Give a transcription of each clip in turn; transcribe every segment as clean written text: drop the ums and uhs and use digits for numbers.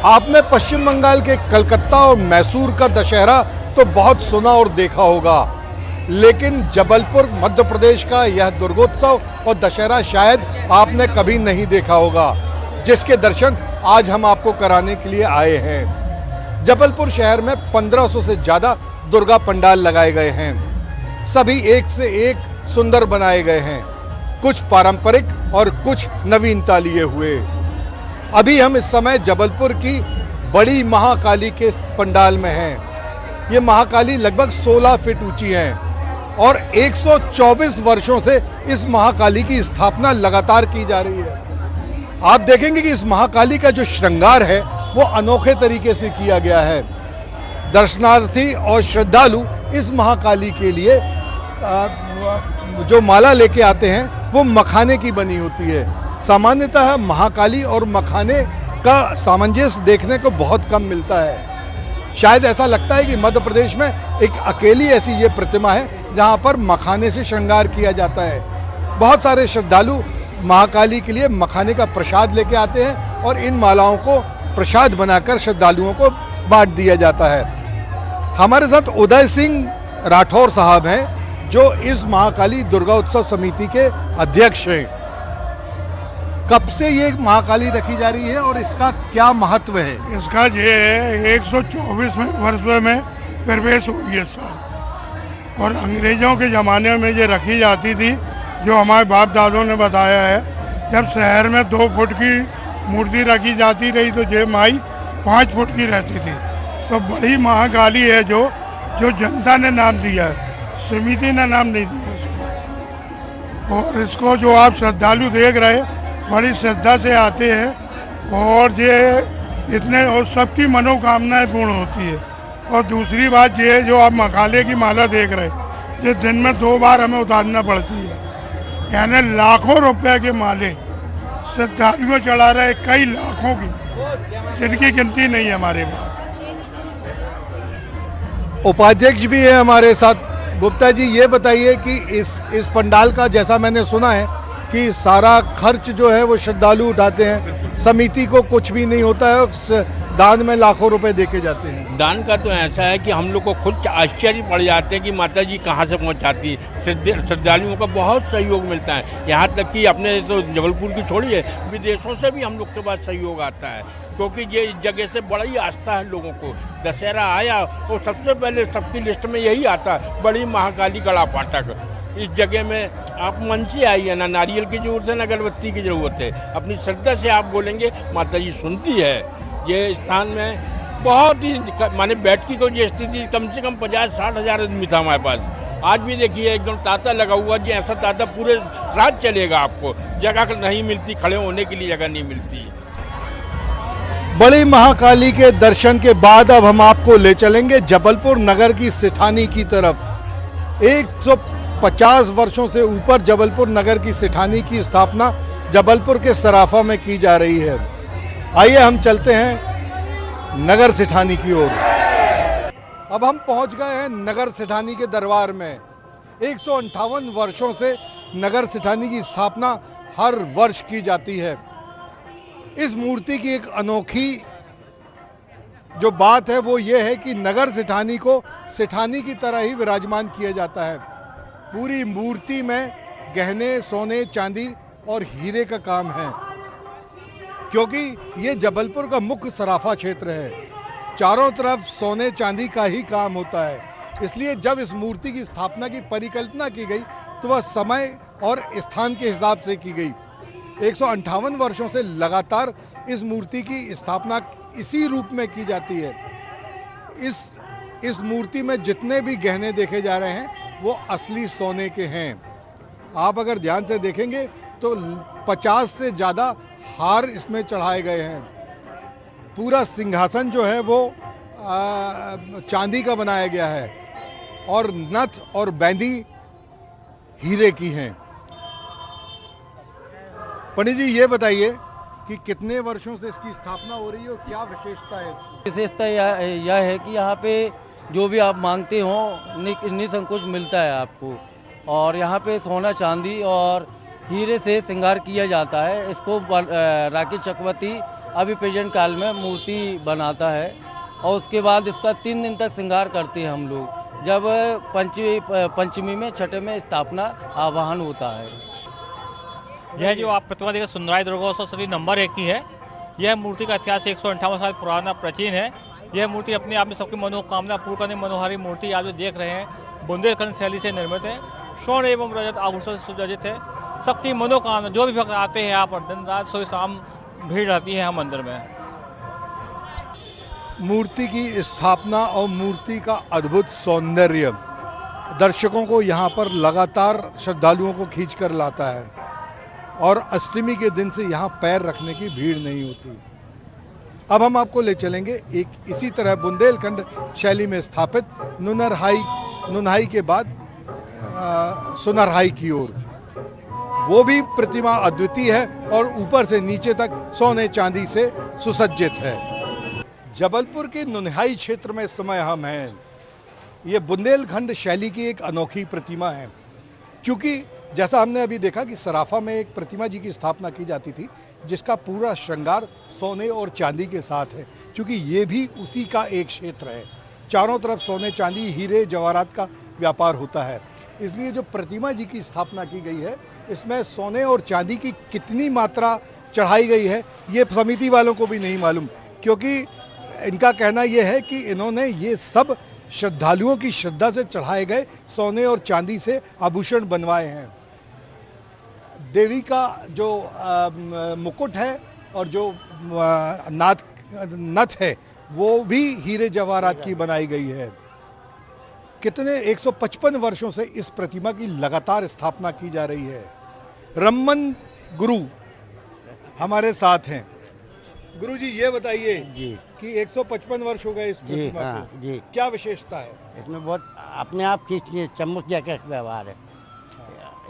आपने पश्चिम बंगाल के कलकत्ता और मैसूर का दशहरा तो बहुत सुना और देखा होगा, लेकिन जबलपुर मध्य प्रदेश का यह दुर्गोत्सव और दशहरा शायद आपने कभी नहीं देखा होगा, जिसके दर्शन आज हम आपको कराने के लिए आए हैं। जबलपुर शहर में 1500 से ज़्यादा दुर्गा पंडाल लगाए गए हैं। सभी एक से एक सुंदर बनाए गए हैं, कुछ पारंपरिक और कुछ नवीनता लिए हुए। अभी हम इस समय जबलपुर की बड़ी महाकाली के पंडाल में हैं। ये महाकाली लगभग 16 फीट ऊंची है और 124 वर्षों से इस महाकाली की स्थापना लगातार की जा रही है। आप देखेंगे कि इस महाकाली का जो श्रृंगार है वो अनोखे तरीके से किया गया है। दर्शनार्थी और श्रद्धालु इस महाकाली के लिए जो माला लेके आते हैं वो मखाने की बनी होती है। सामान्यतः महाकाली और मखाने का सामंजस्य देखने को बहुत कम मिलता है। शायद ऐसा लगता है कि मध्य प्रदेश में एक अकेली ऐसी ये प्रतिमा है जहाँ पर मखाने से श्रृंगार किया जाता है। बहुत सारे श्रद्धालु महाकाली के लिए मखाने का प्रसाद लेके आते हैं और इन मालाओं को प्रसाद बनाकर श्रद्धालुओं को बांट दिया जाता है। हमारे साथ उदय सिंह राठौर साहब हैं, जो इस महाकाली दुर्गा उत्सव समिति के अध्यक्ष हैं। कब से ये महाकाली रखी जा रही है और इसका क्या महत्व है? इसका ये 124 वर्षों में प्रवेश हुई है साल, और अंग्रेजों के ज़माने में ये रखी जाती थी, जो हमारे बाप दादों ने बताया है। जब शहर में 2 फुट की मूर्ति रखी जाती रही तो ये माई 5 फुट की रहती थी। तो बड़ी महाकाली है जो जनता ने नाम दिया है, समिति ने नाम नहीं दिया इसको। और इसको जो आप श्रद्धालु देख रहे हैं बड़ी श्रद्धा से आते हैं और ये इतने और सबकी मनोकामनाएं पूर्ण होती है। और दूसरी बात ये जो आप मखाने की माला देख रहे हैं, ये दिन में 2 बार हमें उतारना पड़ती है। यानी लाखों रुपए के माले श्रद्धालुओं चढ़ा रहे, कई लाखों की, जिनकी गिनती नहीं है हमारे पास। उपाध्यक्ष भी है हमारे साथ। गुप्ता जी, ये बताइए कि इस पंडाल का, जैसा मैंने सुना है कि सारा खर्च जो है वो श्रद्धालु उठाते हैं, समिति को कुछ भी नहीं होता है, दान में लाखों रुपए देके जाते हैं। दान का तो ऐसा है कि हम लोग को खुद आश्चर्य पड़ जाते हैं कि माता जी कहाँ से पहुँचाती है। श्रद्धालुओं का बहुत सहयोग मिलता है, यहाँ तक कि अपने तो जबलपुर की छोड़िए, विदेशों से भी हम लोग के पास सहयोग आता है, क्योंकि ये इस जगह से बड़ा ही आस्था है लोगों को। दशहरा आया और सबसे पहले सबकी लिस्ट में यही आता है, बड़ी महाकाली गड़ा फाटक। इस जगह में आप मन से आइए, ना नारियल की जरूरत है ना अगरबत्ती की जरूरत है, अपनी श्रद्धा से आप बोलेंगे माता जी सुनती है। ये स्थान में बहुत ही माने बैठकी को ये स्थिति कम से कम 50-60 हज़ार आदमी था हमारे पास। आज भी देखिए एकदम तांता लगा हुआ, जी ऐसा तांता पूरे रात चलेगा, आपको जगह नहीं मिलती, खड़े होने के लिए जगह नहीं मिलती। बड़ी महाकाली के दर्शन के बाद अब हम आपको ले चलेंगे जबलपुर नगर की सेठानी की तरफ। 150 वर्षों से ऊपर जबलपुर नगर की सेठानी की स्थापना जबलपुर के सराफा में की जा रही है। आइए हम चलते हैं नगर सेठानी की ओर। अब हम पहुंच गए हैं नगर सेठानी के दरबार में। 158 वर्षों से नगर सेठानी की स्थापना हर वर्ष की जाती है। इस मूर्ति की एक अनोखी जो बात है वो ये है कि नगर सेठानी को सेठानी की तरह ही विराजमान किया जाता है। पूरी मूर्ति में गहने, सोने, चांदी और हीरे का काम है, क्योंकि ये जबलपुर का मुख्य सराफा क्षेत्र है। चारों तरफ सोने चांदी का ही काम होता है, इसलिए जब इस मूर्ति की स्थापना की परिकल्पना की गई तो वह समय और स्थान के हिसाब से की गई। 158 वर्षों से लगातार इस मूर्ति की स्थापना इसी रूप में की जाती है। इस मूर्ति में जितने भी गहने देखे जा रहे हैं वो असली सोने के हैं। आप अगर ध्यान से देखेंगे तो 50 से ज़्यादा हार इसमें चढ़ाए गए हैं। पूरा सिंहासन जो है वो चांदी का बनाया गया है और नथ और बैंदी हीरे की हैं। पंडित जी, ये बताइए कि कितने वर्षों से इसकी स्थापना हो रही है और क्या विशेषता है? विशेषता यह है कि यहाँ पे जो भी आप मांगते हो निसंकोच मिलता है आपको। और यहाँ पे सोना चांदी और हीरे से श्रृंगार किया जाता है। इसको राकेश चक्रवर्ती अभी प्रेजेंट काल में मूर्ति बनाता है और उसके बाद इसका 3 दिन तक श्रृंगार करते हैं हम लोग। जब पंचमी में छठे में स्थापना आवाहन होता है। यह जो आप प्रतिमा देखिए सुंदराई दुर्गोत्सव सदी नंबर 1 की है। यह मूर्ति का इतिहास 158 साल पुराना प्राचीन है। यह मूर्ति अपने आप में सबकी मनोकामना पूर्ण करने मनोहारी मूर्ति आप जो देख रहे हैं बुंदेलखंड शैली से निर्मित है। स्वर्ण एवं रजत आभूषण से सुसज्जित है। सबकी मनोकामना जो भी भक्त आते हैं यहाँ पर दिन रात सुबह शाम भीड़ रहती है यहाँ मंदिर में। मूर्ति की स्थापना और मूर्ति का अद्भुत सौंदर्य दर्शकों को यहाँ पर लगातार श्रद्धालुओं को खींच कर लाता है और अष्टमी के दिन से यहाँ पैर रखने की भीड़ नहीं होती। अब हम आपको ले चलेंगे एक इसी तरह बुंदेलखंड शैली में स्थापित नुनहाई के बाद सुनरहाई की ओर। वो भी प्रतिमा अद्वितीय है और ऊपर से नीचे तक सोने चांदी से सुसज्जित है। जबलपुर के नुनहाई क्षेत्र में इस समय हम हैं। ये बुंदेलखंड शैली की एक अनोखी प्रतिमा है। क्योंकि जैसा हमने अभी देखा कि सराफा में एक प्रतिमा जी की स्थापना की जाती थी जिसका पूरा श्रृंगार सोने और चांदी के साथ है। क्योंकि ये भी उसी का एक क्षेत्र है, चारों तरफ सोने चांदी हीरे जवाहरात का व्यापार होता है। इसलिए जो प्रतिमा जी की स्थापना की गई है इसमें सोने और चांदी की कितनी मात्रा चढ़ाई गई है ये समिति वालों को भी नहीं मालूम, क्योंकि इनका कहना यह है कि इन्होंने ये सब श्रद्धालुओं की श्रद्धा से चढ़ाए गए सोने और चांदी से आभूषण बनवाए हैं। देवी का जो मुकुट है और जो नथ है वो भी हीरे जवाहरात की बनाई गई है। कितने 155 वर्षों से इस प्रतिमा की लगातार स्थापना की जा रही है। रमन गुरु हमारे साथ हैं। गुरु जी ये बताइए जी कि 155 वर्ष हो गए इस जी प्रतिमा हाँ को, जी क्या विशेषता है? इसमें बहुत अपने आप की चमक जैसा व्यवहार है।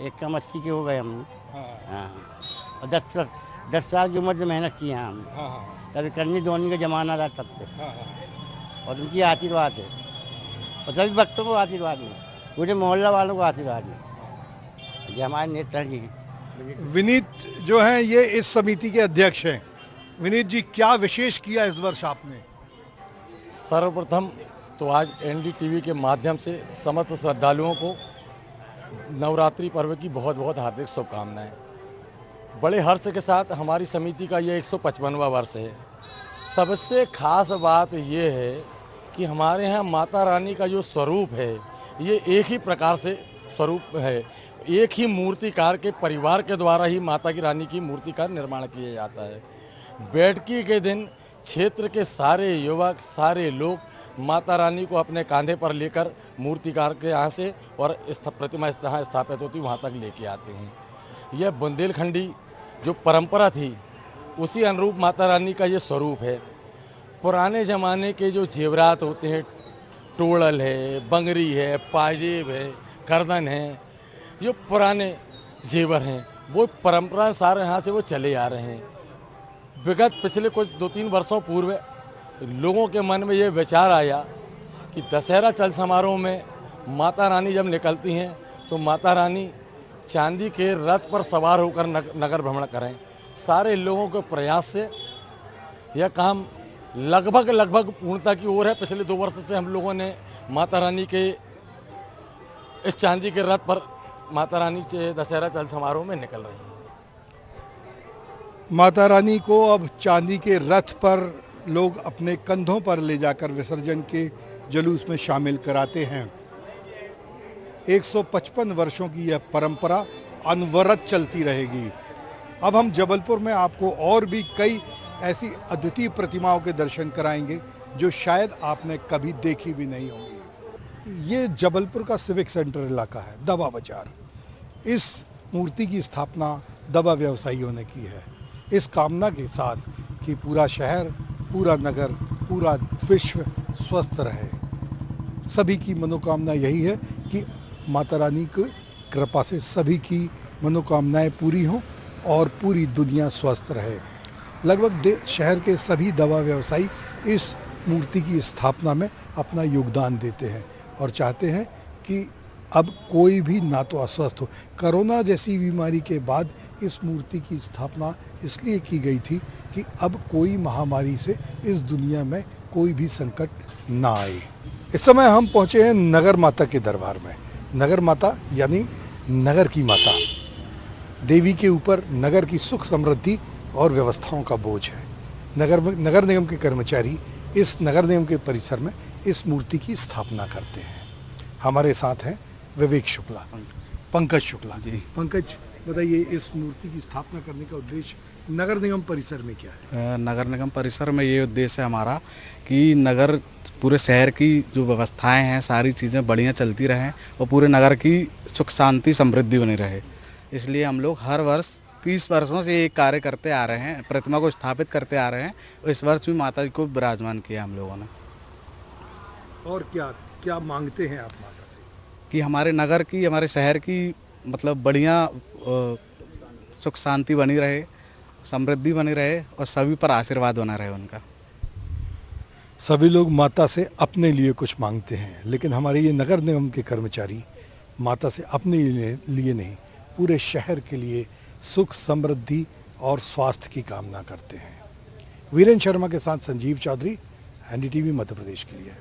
एक कम 80 के हो गए हम। हाँ और 10 साल की उम्र से मेहनत की है हम। कभी करनी धोनी का जमाना रहा तब से। और उनकी आशीर्वाद है और सभी भक्तों को आशीर्वाद है, पूरे मोहल्ला वालों को आशीर्वाद है। ये हमारे नेता जी हैं। विनीत जो हैं ये इस समिति के अध्यक्ष हैं। विनीत जी क्या विशेष किया इस वर्ष आपने? सर्वप्रथम तो आज एनडीटीवी के माध्यम से समस्त श्रद्धालुओं को नवरात्रि पर्व की बहुत बहुत हार्दिक शुभकामनाएं। बड़े हर्ष के साथ हमारी समिति का ये 155वां वर्ष है। सबसे खास बात ये है कि हमारे यहाँ माता रानी का जो स्वरूप है ये एक ही प्रकार से स्वरूप है। एक ही मूर्तिकार के परिवार के द्वारा ही माता की रानी की मूर्ति का निर्माण किया जाता है। बैठकी के दिन क्षेत्र के सारे युवक सारे लोग माता रानी को अपने कांधे पर लेकर मूर्तिकार के यहाँ से और प्रतिमा जहाँ स्थापित होती वहाँ तक लेके आते हैं। यह बुंदेलखंडी जो परंपरा थी उसी अनुरूप माता रानी का ये स्वरूप है। पुराने ज़माने के जो जेवरात होते हैं, टोड़ल है, बंगरी है, पाजेब है, करदन है, जो पुराने जेवर हैं वो परंपरा सारे यहाँ से वो चले आ रहे हैं। विगत पिछले कुछ 2-3 वर्षों पूर्व लोगों के मन में ये विचार आया कि दशहरा चल समारोह में माता रानी जब निकलती हैं तो माता रानी चांदी के रथ पर सवार होकर नगर भ्रमण करें। सारे लोगों के प्रयास से यह काम लगभग पूर्णता की ओर है। पिछले 2 वर्ष से हम लोगों ने माता रानी के इस चांदी के रथ पर माता रानी से दशहरा चल समारोह में निकल रही हैं। माता रानी को अब चांदी के रथ पर लोग अपने कंधों पर ले जाकर विसर्जन के जुलूस में शामिल कराते हैं। 155 वर्षों की यह परंपरा अनवरत चलती रहेगी। अब हम जबलपुर में आपको और भी कई ऐसी अद्वितीय प्रतिमाओं के दर्शन कराएंगे जो शायद आपने कभी देखी भी नहीं होंगी। ये जबलपुर का सिविक सेंटर इलाका है, दवा बाजार। इस मूर्ति की स्थापना दवा व्यवसायियों ने की है इस कामना के साथ कि पूरा शहर, पूरा नगर, पूरा विश्व स्वस्थ रहे। सभी की मनोकामना यही है कि माता रानी की कृपा से सभी की मनोकामनाएं पूरी हों और पूरी दुनिया स्वस्थ रहे। लगभग शहर के सभी दवा व्यवसायी इस मूर्ति की स्थापना में अपना योगदान देते हैं और चाहते हैं कि अब कोई भी ना तो अस्वस्थ हो। कोरोना जैसी बीमारी के बाद इस मूर्ति की स्थापना इसलिए की गई थी कि अब कोई महामारी से इस दुनिया में कोई भी संकट ना आए। इस समय हम पहुंचे हैं नगर माता के दरबार में। नगर माता यानी नगर की माता, देवी के ऊपर नगर की सुख समृद्धि और व्यवस्थाओं का बोझ है। नगर निगम के कर्मचारी इस नगर निगम के परिसर में इस मूर्ति की स्थापना करते हैं। हमारे साथ हैं विवेक शुक्ला, पंकज शुक्ला जी। पंकज, बताइए इस मूर्ति की स्थापना करने का उद्देश्य नगर निगम परिसर में क्या है? नगर निगम परिसर में ये उद्देश्य है हमारा कि नगर पूरे शहर की जो व्यवस्थाएं हैं सारी चीज़ें बढ़िया चलती रहें और पूरे नगर की सुख शांति समृद्धि बनी रहे। इसलिए हम लोग हर वर्ष 30 वर्षों से ये कार्य करते आ रहे हैं, प्रतिमा को स्थापित करते आ रहे हैं और इस वर्ष भी माता जी को विराजमान किया हम लोगों ने। और क्या क्या मांगते हैं आप माता से? कि हमारे नगर की, हमारे शहर की मतलब बढ़िया सुख शांति बनी रहे, समृद्धि बनी रहे और सभी पर आशीर्वाद बना रहे उनका। सभी लोग माता से अपने लिए कुछ मांगते हैं, लेकिन हमारे ये नगर निगम के कर्मचारी माता से अपने लिए नहीं, पूरे शहर के लिए सुख समृद्धि और स्वास्थ्य की कामना करते हैं। वीरेंद्र शर्मा के साथ संजीव चौधरी, एनडीटीवी मध्य प्रदेश के लिए।